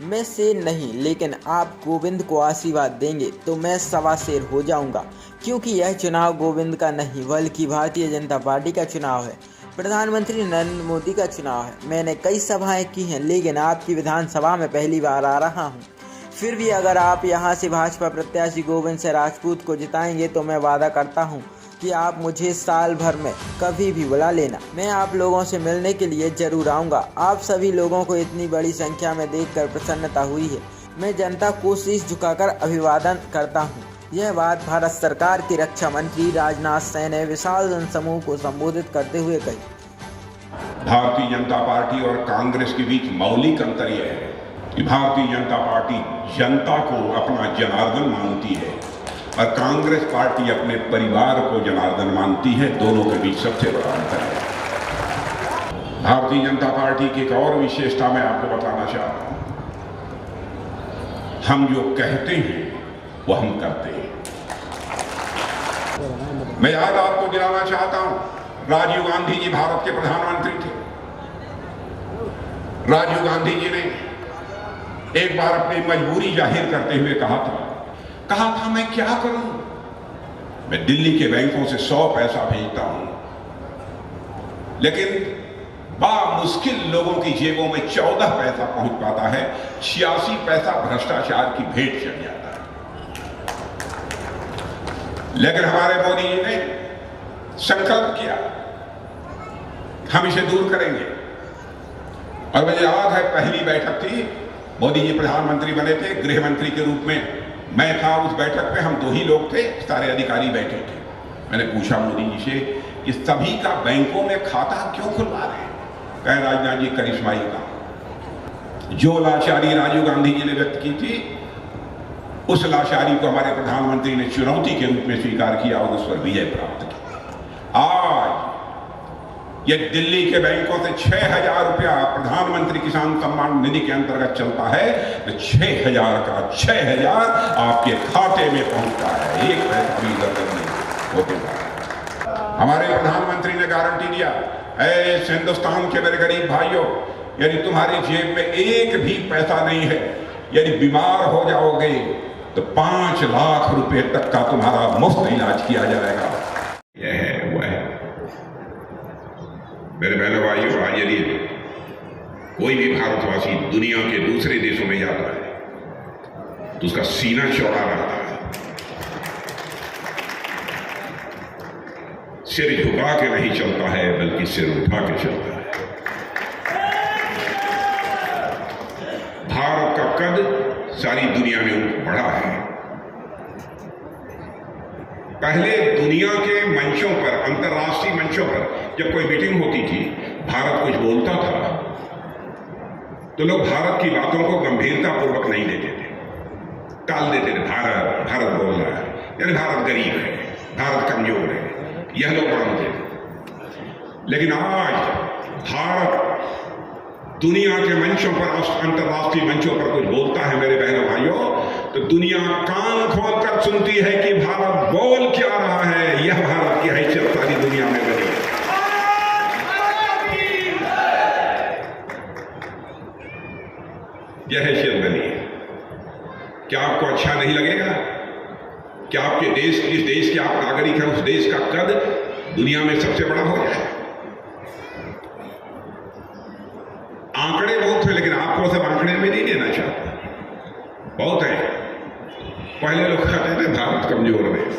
मैं शेर नहीं, लेकिन आप गोविंद को आशीर्वाद देंगे तो मैं सवा शेर हो जाऊंगा, क्योंकि यह चुनाव गोविंद का नहीं बल्कि भारतीय जनता पार्टी का चुनाव है। प्रधानमंत्री नरेंद्र मोदी का चुनाव है। मैंने कई सभाएं की हैं, लेकिन आपकी विधानसभा में पहली बार आ रहा हूं। फिर भी अगर आप यहां से भाजपा प्रत्याशी गोविंद से राजपूत को जिताएंगे तो मैं वादा करता हूं कि आप मुझे साल भर में कभी भी बुला लेना। मैं आप लोगों से मिलने के लिए जरूर आऊँगा। आप सभी लोगों को इतनी बड़ी संख्या में देखकर प्रसन्नता हुई है। मैं जनता को शीश झुकाकर अभिवादन करता हूँ। यह बात भारत सरकार के रक्षा मंत्री राजनाथ सिंह ने विशाल जनसमूह को संबोधित करते हुए कही। भारतीय जनता पार्टी और कांग्रेस के बीच मौलिक अंतर यह है कि भारतीय जनता पार्टी जनता को अपना जनार्दन मानती है और कांग्रेस पार्टी अपने परिवार को जनार्दन मानती है। दोनों के बीच सबसे बड़ा अंतर है। भारतीय जनता पार्टी की एक और विशेषता मैं आपको बताना चाहता हूं। हम जो कहते हैं वो हम करते हैं। मैं याद आपको दिलाना चाहता हूं, राजीव गांधी जी भारत के प्रधानमंत्री थे। राजीव गांधी जी ने एक बार अपनी मजबूरी जाहिर करते हुए कहा था मैं क्या करूं, मैं दिल्ली के बैंकों से 100 पैसा भेजता हूं, लेकिन मुश्किल लोगों की जेबों में 14 पैसा पहुंच पाता है, 86 पैसा भ्रष्टाचार की भेंट चढ़ जाता है। लेकिन हमारे मोदी जी ने संकल्प किया हम इसे दूर करेंगे। और मुझे याद है पहली बैठक थी, मोदी जी प्रधानमंत्री बने थे, गृह मंत्री के रूप में मैं था। उस बैठक पे हम 2 ही लोग थे, सारे अधिकारी बैठे थे। मैंने पूछा मोदी जी से कि सभी का बैंकों में खाता क्यों खुलवा रहे हैं? कहे राजनाथ जी करिश्माई का। जो लाचारी राजीव गांधी जी ने व्यक्त की थी, उस लाचारी को हमारे प्रधानमंत्री ने चुनौती के रूप में स्वीकार किया और उस पर विजय प्राप्त की। आज ये दिल्ली के बैंकों से 6,000 रुपया प्रधानमंत्री किसान सम्मान निधि के अंतर्गत चलता है, तो 6,000 का 6,000 आपके खाते में पहुंचता है। 1 पैसा भी इधर नहीं होते जा। हमारे प्रधानमंत्री ने गारंटी दिया, ऐसे हिंदुस्तान के मेरे गरीब भाइयों, यदि तुम्हारी जेब में एक भी पैसा नहीं है, यदि बीमार हो जाओगे तो 5 लाख रुपए तक का तुम्हारा मुफ्त इलाज किया जाएगा। यह है वो है। मेरे बहनों भाइयों, आज यदि कोई भी भारतवासी दुनिया के दूसरे देशों में जाता है तो उसका सीना चौड़ा रहता है, सिर झुका के नहीं चलता है बल्कि सिर उठा के चलता है। भारत का कद सारी दुनिया में बढ़ा है। पहले दुनिया के मंचों पर, अंतर्राष्ट्रीय मंचों पर जब कोई मीटिंग होती थी, भारत कुछ बोलता था तो लोग भारत की बातों को गंभीरता पूर्वक नहीं लेते थे, टाल देते थे। भारत बोल रहा है, यानी भारत गरीब है, भारत कमजोर है, यह लोग मानते थे। लेकिन आज भारत दुनिया के मंचों पर, अंतर्राष्ट्रीय मंचों पर कुछ बोलता है मेरे बहनों भाइयों, तो दुनिया कान खोलकर सुनती है कि भारत बोल क्या रहा है। यह भारत की हैसियत सारी दुनिया में बनी है। यह हैसियत बनी है। क्या आपको अच्छा नहीं लगेगा? क्या आपके देश, जिस देश के आप नागरिक हैं, उस देश का कद दुनिया में सबसे बड़ा हो जाए? आंकड़े बहुत है, लेकिन आपको सब आंकड़े में नहीं लेना चाहता। बहुत है। पहले लोग कहते थे भारत कमजोर देश,